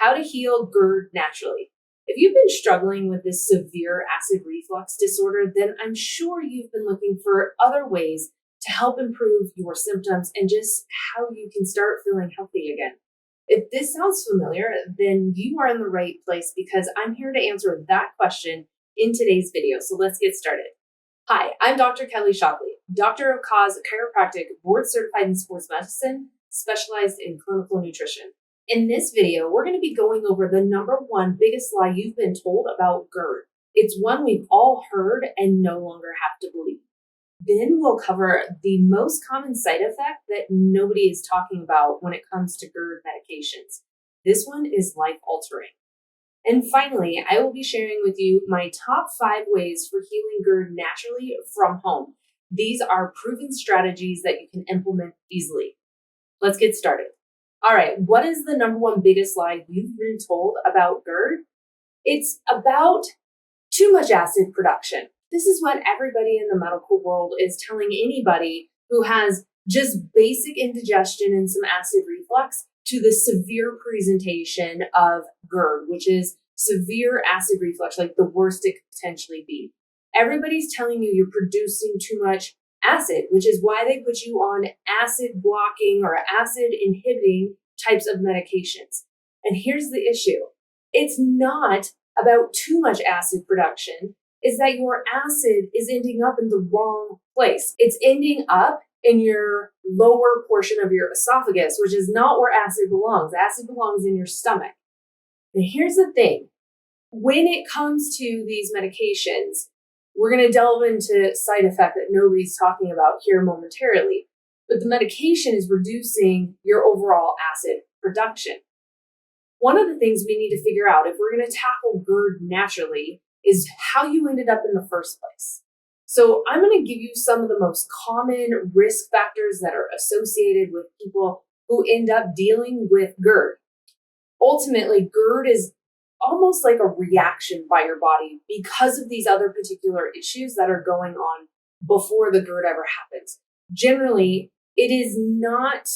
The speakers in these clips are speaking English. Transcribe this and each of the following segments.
how to heal GERD naturally. If you've been struggling with this severe acid reflux disorder, then I'm sure you've been looking for other ways to help improve your symptoms and just how you can start feeling healthy again. If this sounds familiar, then you are in the right place because I'm here to answer that question in today's video. So let's get started. Hi, I'm Dr. Kelly Shockley, Doctor of Cause Chiropractic, board certified in sports medicine, specialized in clinical nutrition. In this video, we're going to be going over the number one biggest lie you've been told about GERD. It's one we've all heard and no longer have to believe. Then we'll cover the most common side effect that nobody is talking about when it comes to GERD medications. This one is life-altering. And finally, I will be sharing with you my top 5 ways for healing GERD naturally from home. These are proven strategies that you can implement easily. Let's get started. All right, what is the number one biggest lie you've been told about GERD? It's about too much acid production. This is what everybody in the medical world is telling anybody who has just basic indigestion and some acid reflux to the severe presentation of GERD, which is severe acid reflux, like the worst it could potentially be. Everybody's telling you you're producing too much acid, which is why they put you on acid blocking or acid inhibiting types of medications. And here's the issue. It's not about too much acid production. Is that your acid is ending up in the wrong place. It's ending up in your lower portion of your esophagus, which is not where acid belongs. Acid belongs in your stomach. And here's the thing. When it comes to these medications, we're going to delve into side effect that nobody's talking about here momentarily. But the medication is reducing your overall acid production. One of the things we need to figure out if we're going to tackle GERD naturally is how you ended up in the first place. So I'm going to give you some of the most common risk factors that are associated with people who end up dealing with GERD. Ultimately, GERD is almost like a reaction by your body because of these other particular issues that are going on before the GERD ever happens. Generally, it is not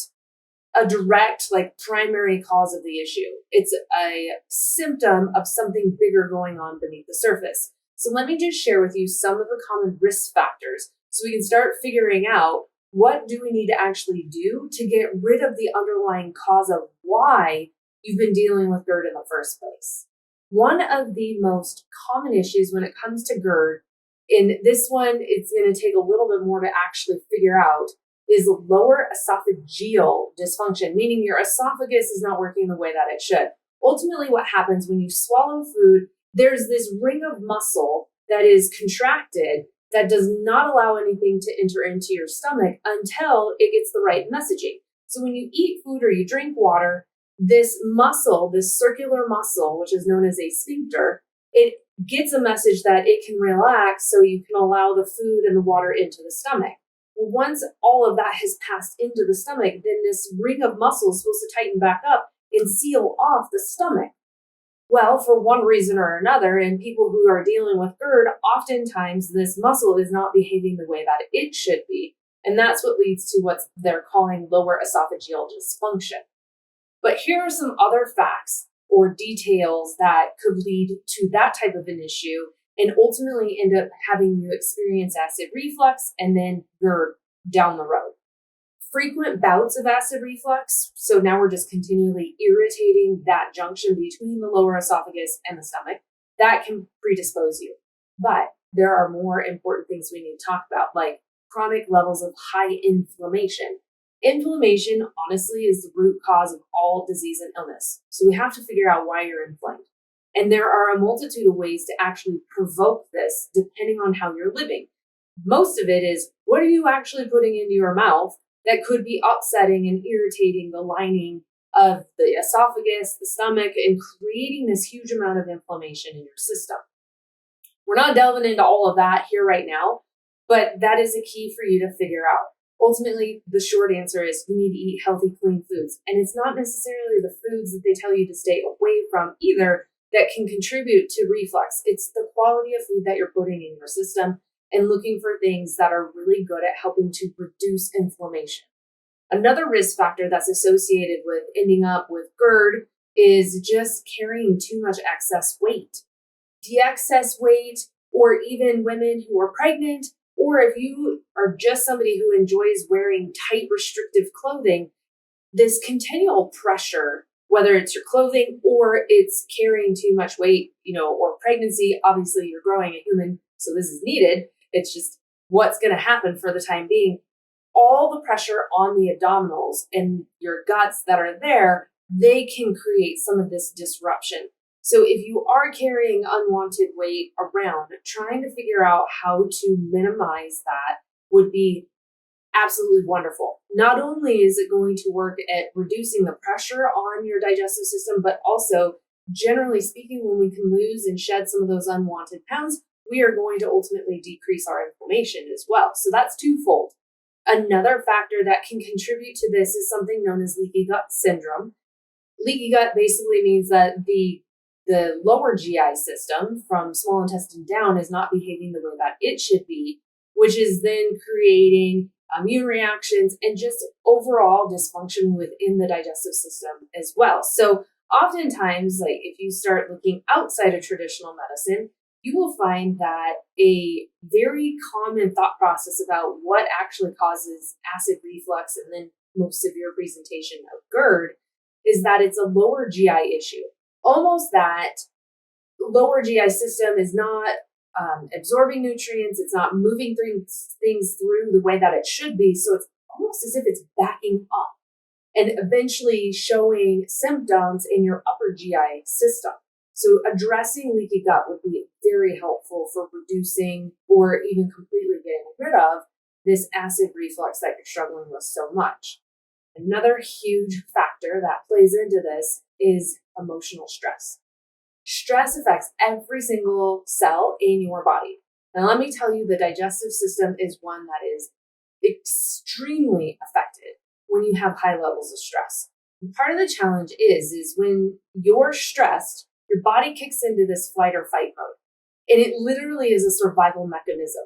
a direct, primary cause of the issue. It's a symptom of something bigger going on beneath the surface. So let me just share with you some of the common risk factors so we can start figuring out what do we need to actually do to get rid of the underlying cause of why you've been dealing with GERD in the first place. One of the most common issues when it comes to GERD, in this one, it's going to take a little bit more to actually figure out, is lower esophageal dysfunction, meaning your esophagus is not working the way that it should. Ultimately, what happens when you swallow food, there's this ring of muscle that is contracted that does not allow anything to enter into your stomach until it gets the right messaging. So when you eat food or you drink water, this muscle, this circular muscle, which is known as a sphincter, it gets a message that it can relax so you can allow the food and the water into the stomach. Well, once all of that has passed into the stomach, then this ring of muscle is supposed to tighten back up and seal off the stomach. Well, for one reason or another, and people who are dealing with GERD, oftentimes this muscle is not behaving the way that it should be. And that's what leads to what they're calling lower esophageal dysfunction. But here are some other facts or details that could lead to that type of an issue and ultimately end up having you experience acid reflux and then GERD down the road. Frequent bouts of acid reflux, so now we're just continually irritating that junction between the lower esophagus and the stomach, that can predispose you. But there are more important things we need to talk about, like chronic levels of high inflammation. Inflammation, honestly, is the root cause of all disease and illness. So we have to figure out why you're inflamed. And there are a multitude of ways to actually provoke this depending on how you're living. Most of it is, what are you actually putting into your mouth that could be upsetting and irritating the lining of the esophagus, the stomach, and creating this huge amount of inflammation in your system? We're not delving into all of that here right now, but that is a key for you to figure out. Ultimately, the short answer is you need to eat healthy, clean foods. And it's not necessarily the foods that they tell you to stay away from either that can contribute to reflux. It's the quality of food that you're putting in your system and looking for things that are really good at helping to reduce inflammation. Another risk factor that's associated with ending up with GERD is just carrying too much excess weight. The excess weight, or even women who are pregnant, or if you are just somebody who enjoys wearing tight, restrictive clothing, this continual pressure, whether it's your clothing or it's carrying too much weight, or pregnancy, obviously you're growing a human, so this is needed. It's just what's going to happen for the time being. All the pressure on the abdominals and your guts that are there, they can create some of this disruption. So if you are carrying unwanted weight around, trying to figure out how to minimize that would be absolutely wonderful. Not only is it going to work at reducing the pressure on your digestive system, but also, generally speaking, when we can lose and shed some of those unwanted pounds, we are going to ultimately decrease our inflammation as well. So that's twofold. Another factor that can contribute to this is something known as leaky gut syndrome. Leaky gut basically means that the lower GI system from small intestine down is not behaving the way that it should be, which is then creating immune reactions and just overall dysfunction within the digestive system as well. So oftentimes, like if you start looking outside of traditional medicine, you will find that a very common thought process about what actually causes acid reflux and then most severe presentation of Gerd is that it's a lower GI issue. Almost that lower GI system is not absorbing nutrients, it's not moving things through the way that it should be. So it's almost as if it's backing up and eventually showing symptoms in your upper GI system. So addressing leaky gut would be very helpful for reducing or even completely getting rid of this acid reflux that you're struggling with so much. Another huge factor that plays into this is emotional stress. Stress affects every single cell in your body. Now, let me tell you, the digestive system is one that is extremely affected when you have high levels of stress. And part of the challenge is when you're stressed, your body kicks into this flight or fight mode. And it literally is a survival mechanism.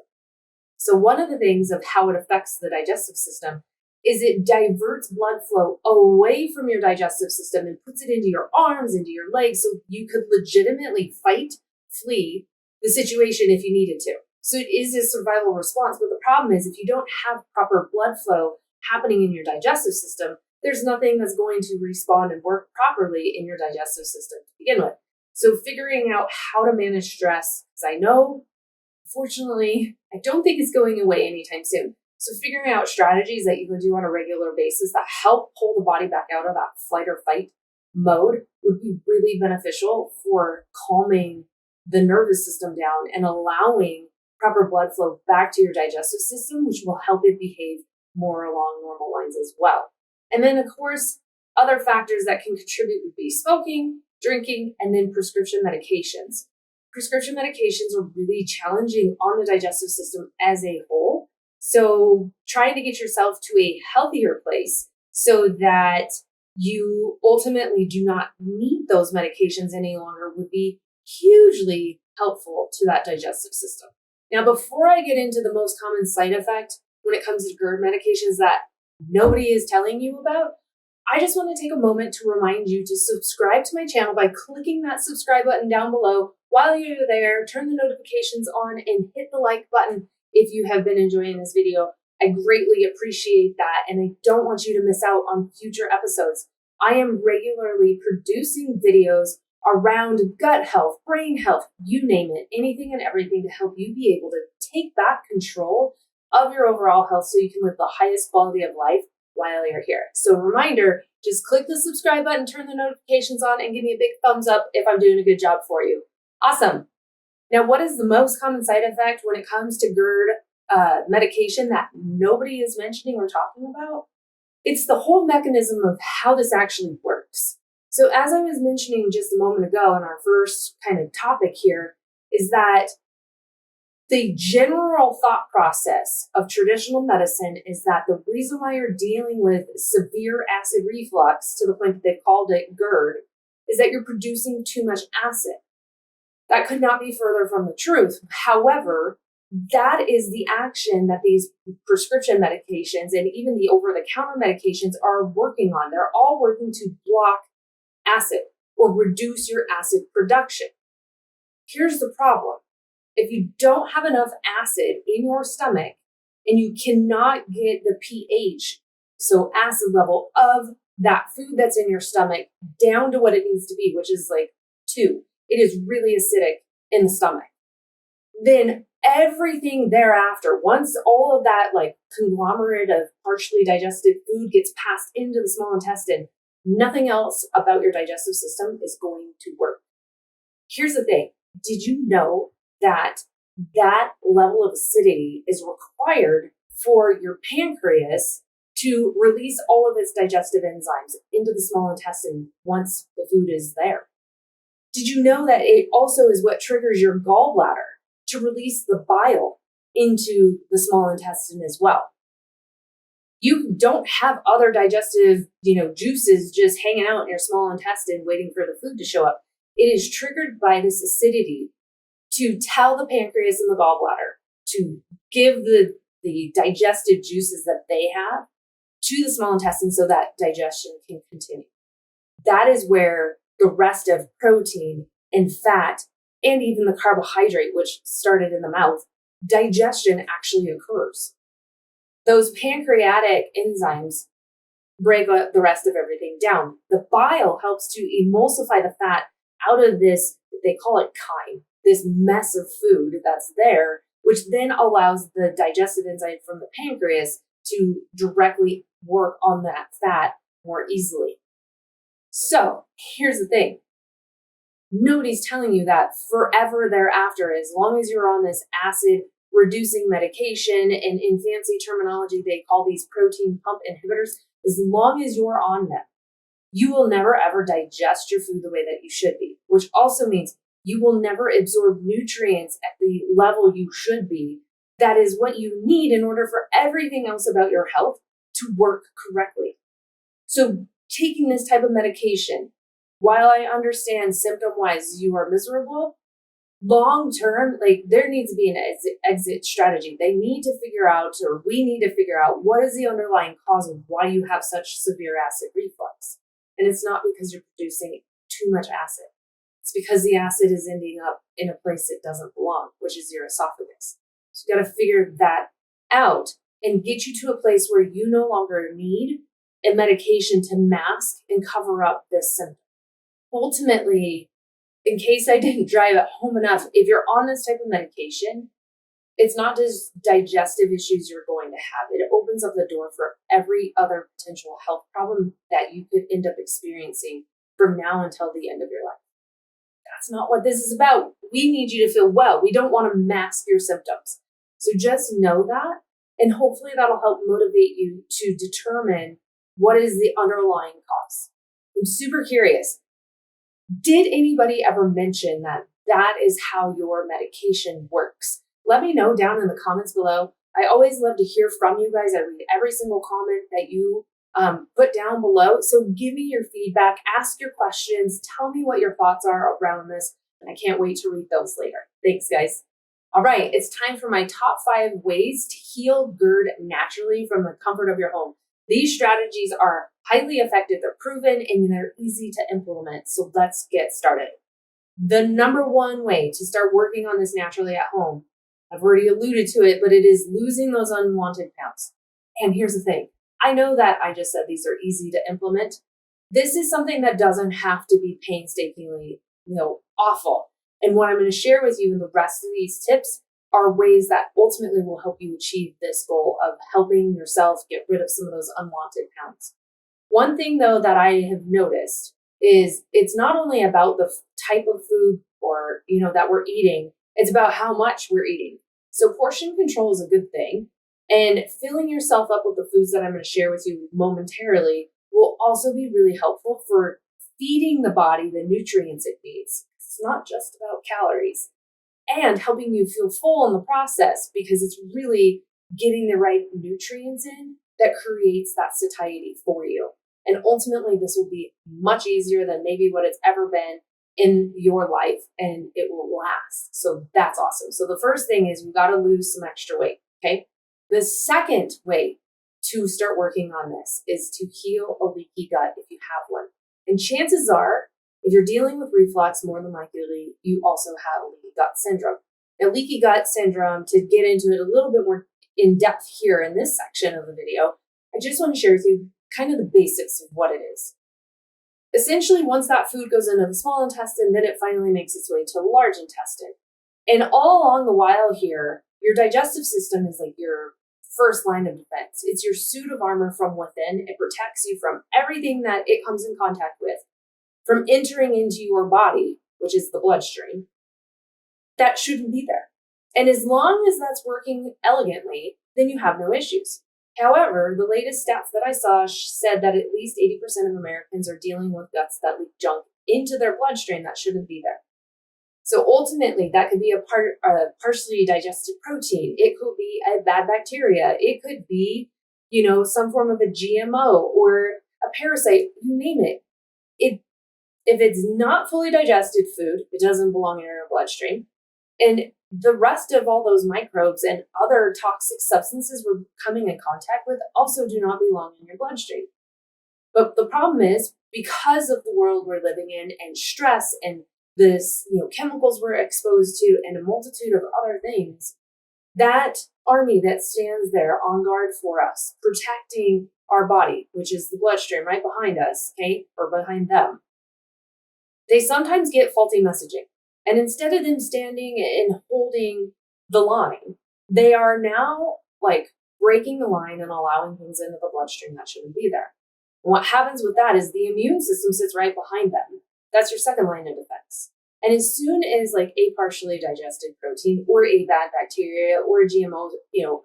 So one of the things of how it affects the digestive system is it diverts blood flow away from your digestive system and puts it into your arms, into your legs, so you could legitimately fight, flee the situation if you needed to. So it is a survival response, but the problem is if you don't have proper blood flow happening in your digestive system, there's nothing that's going to respond and work properly in your digestive system to begin with. So figuring out how to manage stress, because I know, unfortunately, I don't think it's going away anytime soon. So figuring out strategies that you can do on a regular basis that help pull the body back out of that flight or fight mode would be really beneficial for calming the nervous system down and allowing proper blood flow back to your digestive system, which will help it behave more along normal lines as well. And then, of course, other factors that can contribute would be smoking, drinking, and then prescription medications. Prescription medications are really challenging on the digestive system as a whole. So trying to get yourself to a healthier place so that you ultimately do not need those medications any longer would be hugely helpful to that digestive system. Now, before I get into the most common side effect when it comes to GERD medications that nobody is telling you about, I just want to take a moment to remind you to subscribe to my channel by clicking that subscribe button down below. While you're there, turn the notifications on and hit the like button if you have been enjoying this video. I greatly appreciate that, and I don't want you to miss out on future episodes. I am regularly producing videos around gut health, brain health, you name it, anything and everything to help you be able to take back control of your overall health so you can live the highest quality of life while you're here. So reminder, just click the subscribe button, turn the notifications on, and give me a big thumbs up if I'm doing a good job for you. Awesome. Now, what is the most common side effect when it comes to GERD medication that nobody is mentioning or talking about? It's the whole mechanism of how this actually works. So as I was mentioning just a moment ago in our first kind of topic here, is that the general thought process of traditional medicine is that the reason why you're dealing with severe acid reflux to the point that they've called it GERD is that you're producing too much acid. That could not be further from the truth. However, that is the action that these prescription medications and even the over-the-counter medications are working on. They're all working to block acid. or reduce your acid production. Here's the problem. If you don't have enough acid in your stomach and you cannot get the pH, so acid level of that food that's in your stomach down to what it needs to be, which is like 2, it is really acidic in the stomach. Then everything thereafter, once all of that like conglomerate of partially digested food gets passed into the small intestine, nothing else about your digestive system is going to work. Here's the thing. Did you know that that level of acidity is required for your pancreas to release all of its digestive enzymes into the small intestine once the food is there? Did you know that it also is what triggers your gallbladder to release the bile into the small intestine as well? You don't have other digestive, juices just hanging out in your small intestine waiting for the food to show up. It is triggered by this acidity to tell the pancreas and the gallbladder to give the digestive juices that they have to the small intestine so that digestion can continue. That is where the rest of protein and fat and even the carbohydrate, which started in the mouth, digestion actually occurs. Those pancreatic enzymes break the rest of everything down. The bile helps to emulsify the fat out of this, they call it chyme, this mess of food that's there, which then allows the digestive enzyme from the pancreas to directly work on that fat more easily. So here's the thing. Nobody's telling you that forever thereafter, as long as you're on this acid reducing medication, and in fancy terminology, they call these protein pump inhibitors, as long as you're on them, you will never ever digest your food the way that you should be, which also means you will never absorb nutrients at the level you should be. That is what you need in order for everything else about your health to work correctly. So taking this type of medication, while I understand symptom-wise you are miserable, long-term, there needs to be an exit strategy. They need to figure out, or we need to figure out, what is the underlying cause of why you have such severe acid reflux. And it's not because you're producing too much acid. It's because the acid is ending up in a place it doesn't belong, which is your esophagus. So you got to figure that out and get you to a place where you no longer need a medication to mask and cover up this symptom. Ultimately, in case I didn't drive it home enough, if you're on this type of medication, it's not just digestive issues you're going to have. It opens up the door for every other potential health problem that you could end up experiencing from now until the end of your life. That's not what this is about. We need you to feel well. We don't want to mask your symptoms. So just know that, and hopefully that'll help motivate you to determine what is the underlying cause. I'm super curious. Did anybody ever mention that that is how your medication works? Let me know down in the comments below. I always love to hear from you guys. I read every single comment that you put down below. So give me your feedback, ask your questions, tell me what your thoughts are around this. And I can't wait to read those later. Thanks, guys. All right, it's time for my top 5 ways to heal GERD naturally from the comfort of your home. These strategies are highly effective, they're proven, and they're easy to implement. So let's get started. The number 1 way to start working on this naturally at home, I've already alluded to it, but it is losing those unwanted pounds. And here's the thing. I know that I just said these are easy to implement. This is something that doesn't have to be painstakingly, awful. And what I'm going to share with you in the rest of these tips are ways that ultimately will help you achieve this goal of helping yourself get rid of some of those unwanted pounds. One thing, though, that I have noticed is it's not only about the type of food or, that we're eating, it's about how much we're eating. So portion control is a good thing. And filling yourself up with the foods that I'm going to share with you momentarily will also be really helpful for feeding the body the nutrients it needs. It's not just about calories, and helping you feel full in the process, because it's really getting the right nutrients in that creates that satiety for you. And ultimately, this will be much easier than maybe what it's ever been in your life, and it will last. So that's awesome. So the first thing is we've got to lose some extra weight, okay? The second way to start working on this is to heal a leaky gut if you have one. And chances are If you're dealing with reflux, more than likely, you also have leaky gut syndrome. Now, leaky gut syndrome, to get into it a little bit more in depth here in this section of the video, I just want to share with you kind of the basics of what it is. Essentially, once that food goes into the small intestine, then it finally makes its way to the large intestine. And all along the while here, your digestive system is like your first line of defense. It's your suit of armor from within. It protects you from everything that it comes in contact with, from entering into your body, which is the bloodstream, that shouldn't be there. And as long as that's working elegantly, then you have no issues. However, the latest stats that I saw said that at least 80% of Americans are dealing with guts that leak junk into their bloodstream that shouldn't be there. So ultimately, that could be a partially digested protein. It could be a bad bacteria. It could be, some form of a GMO or a parasite, you name it. If it's not fully digested food, it doesn't belong in your bloodstream. And the rest of all those microbes and other toxic substances we're coming in contact with also do not belong in your bloodstream. But the problem is, because of the world we're living in and stress and this, chemicals we're exposed to and a multitude of other things, that army that stands there on guard for us, protecting our body, which is the bloodstream right behind us, okay, or behind them, they sometimes get faulty messaging. And instead of them standing and holding the line, they are now breaking the line and allowing things into the bloodstream that shouldn't be there. And what happens with that is the immune system sits right behind them. That's your second line of defense. And as soon as a partially digested protein or a bad bacteria or a GMO,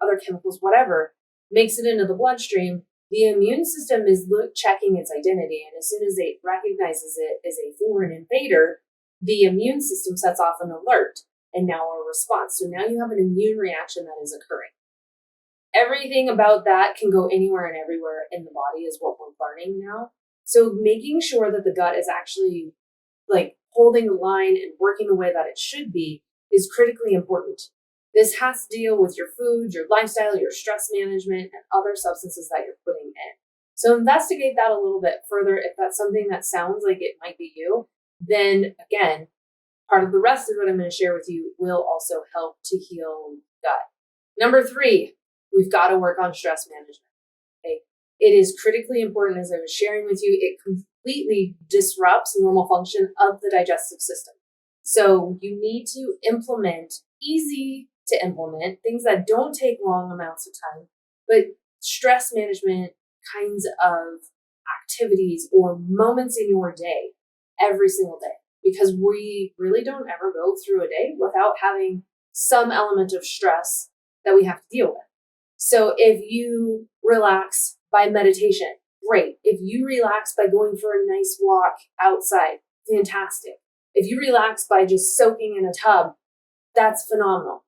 other chemicals, whatever, makes it into the bloodstream, the immune system is checking its identity. And as soon as it recognizes it as a foreign invader, the immune system sets off an alert and now a response. So now you have an immune reaction that is occurring. Everything about that can go anywhere and everywhere in the body is what we're learning now. So making sure that the gut is actually holding the line and working the way that it should be is critically important. This has to deal with your food, your lifestyle, your stress management, and other substances that you're putting in. So investigate that a little bit further. If that's something that sounds like it might be you, then again, part of the rest of what I'm going to share with you will also help to heal gut. Number 3, we've got to work on stress management. Okay? It is critically important, as I was sharing with you, it completely disrupts normal function of the digestive system. So you need to implement, easy to implement, things that don't take long amounts of time, but stress management kinds of activities or moments in your day every single day, because we really don't ever go through a day without having some element of stress that we have to deal with. So if you relax by meditation, great. If you relax by going for a nice walk outside, fantastic. If you relax by just soaking in a tub, that's phenomenal.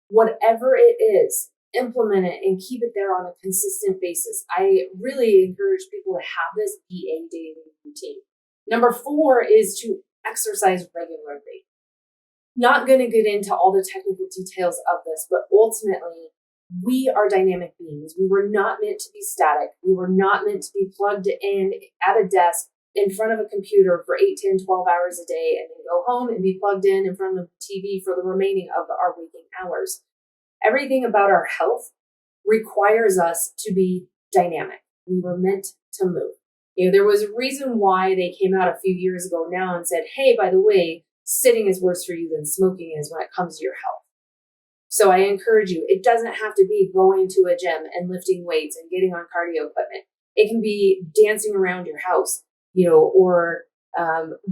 Whatever it is, implement it and keep it there on a consistent basis. I really encourage people to have this be a daily routine. Number 4 is to exercise regularly. Not going to get into all the technical details of this, but ultimately, we are dynamic beings. We were not meant to be static. We were not meant to be plugged in at a desk in front of a computer for 8, 10, 12 hours a day and then go home and be plugged in front of the TV for the remaining of our waking hours. Everything about our health requires us to be dynamic. We were meant to move. There was a reason why they came out a few years ago now and said, hey, by the way, sitting is worse for you than smoking is when it comes to your health. So I encourage you, it doesn't have to be going to a gym and lifting weights and getting on cardio equipment. It can be dancing around your house, or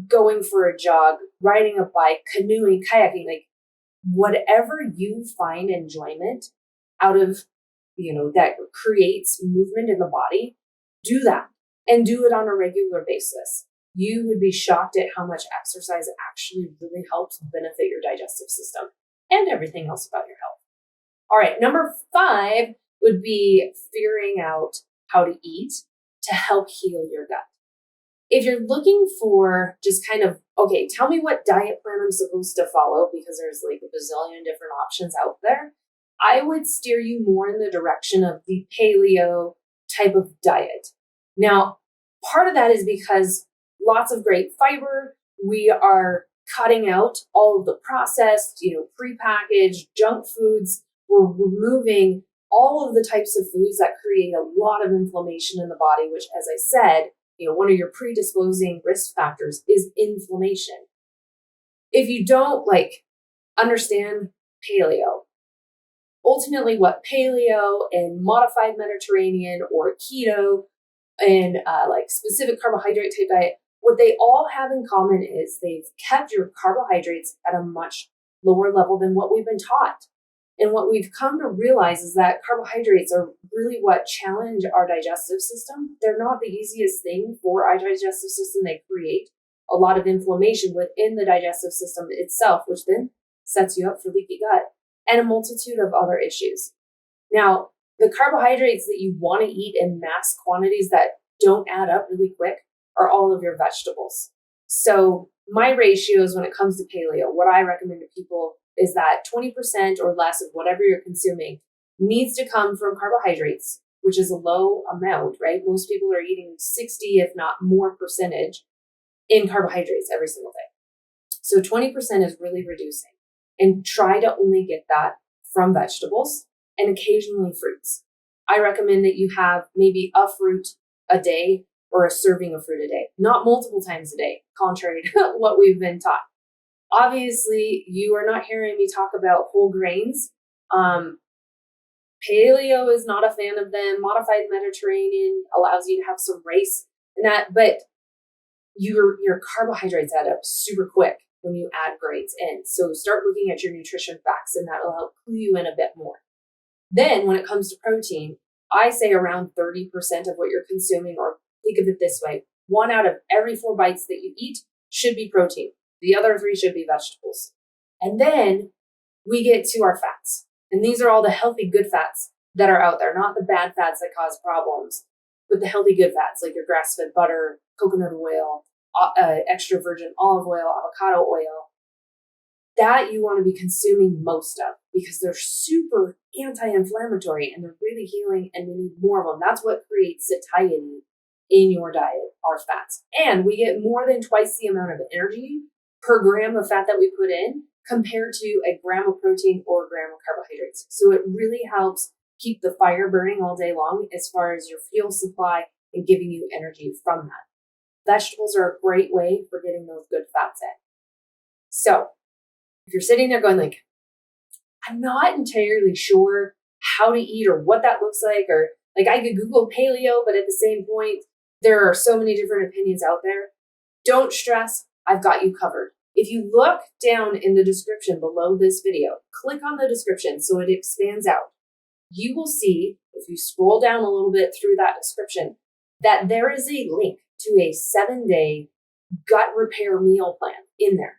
going for a jog, riding a bike, canoeing, kayaking, whatever you find enjoyment out of, that creates movement in the body, do that and do it on a regular basis. You would be shocked at how much exercise actually really helps benefit your digestive system and everything else about your health. All right, number 5 would be figuring out how to eat to help heal your gut. If you're looking for just kind of, okay, tell me what diet plan I'm supposed to follow, because there's a bazillion different options out there, I would steer you more in the direction of the paleo type of diet. Now, part of that is because lots of great fiber, We are cutting out all of the processed, prepackaged junk foods. We're removing all of the types of foods that create a lot of inflammation in the body, which, as I said, one of your predisposing risk factors is inflammation. If you don't understand paleo, ultimately what paleo and modified Mediterranean or keto and specific carbohydrate type diet, what they all have in common is they've kept your carbohydrates at a much lower level than what we've been taught. And what we've come to realize is that carbohydrates are really what challenge our digestive system. They're not the easiest thing for our digestive system. They create a lot of inflammation within the digestive system itself, which then sets you up for leaky gut and a multitude of other issues. Now, the carbohydrates that you want to eat in mass quantities that don't add up really quick are all of your vegetables. So my ratios when it comes to paleo, what I recommend to people is that 20% or less of whatever you're consuming needs to come from carbohydrates, which is a low amount, right? Most people are eating 60, if not more percentage in carbohydrates every single day. So 20% is really reducing, and try to only get that from vegetables and occasionally fruits. I recommend that you have maybe a fruit a day or a serving of fruit a day, not multiple times a day, contrary to what we've been taught. Obviously, you are not hearing me talk about whole grains. Paleo is not a fan of them. Modified Mediterranean allows you to have some rice and that, but your carbohydrates add up super quick when you add grains in. So start looking at your nutrition facts, and that'll help clue you in a bit more. Then when it comes to protein, I say around 30% of what you're consuming, or think of it this way, 1 out of every 4 bites that you eat should be protein. The other 3 should be vegetables. And then we get to our fats. And these are all the healthy, good fats that are out there, not the bad fats that cause problems, but the healthy, good fats like your grass-fed butter, coconut oil, extra virgin olive oil, avocado oil. That you want to be consuming most of because they're super anti-inflammatory and they're really healing, and we need more of them. That's what creates satiety in your diet, are fats. And we get more than twice the amount of energy per gram of fat that we put in compared to a gram of protein or a gram of carbohydrates. So it really helps keep the fire burning all day long as far as your fuel supply and giving you energy from that. Vegetables are a great way for getting those good fats in. So if you're sitting there going I'm not entirely sure how to eat or what that looks like, or I could Google paleo, but at the same point, there are so many different opinions out there. Don't stress. I've got you covered. If you look down in the description below this video, click on the description so it expands out. You will see, if you scroll down a little bit through that description, that there is a link to a 7-day gut repair meal plan in there.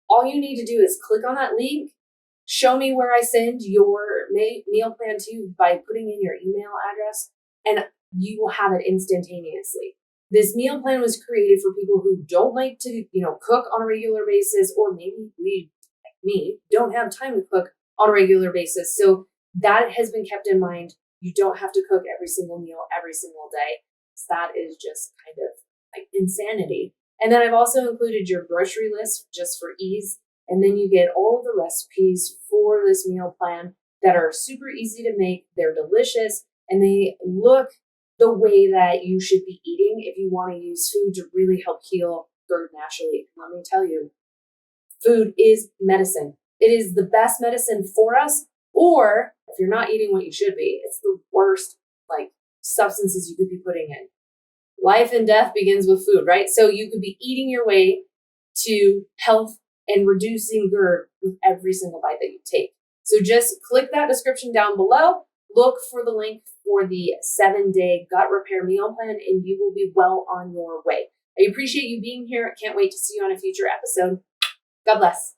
All you need to do is click on that link, show me where I send your meal plan to by putting in your email address, and you will have it instantaneously. This meal plan was created for people who don't like to, cook on a regular basis, or maybe we, like me, don't have time to cook on a regular basis. So that has been kept in mind. You don't have to cook every single meal every single day. So that is just kind of like insanity. And then I've also included your grocery list just for ease. And then you get all of the recipes for this meal plan that are super easy to make. They're delicious and they look the way that you should be eating if you want to use food to really help heal GERD naturally. And let me tell you, food is medicine. It is the best medicine for us. Or if you're not eating what you should be, it's the worst substances you could be putting in. Life and death begins with food, right? So you could be eating your way to health and reducing GERD with every single bite that you take. So just click that description down below. Look for the link for the 7-day gut repair meal plan, and you will be well on your way. I appreciate you being here. I can't wait to see you on a future episode. God bless.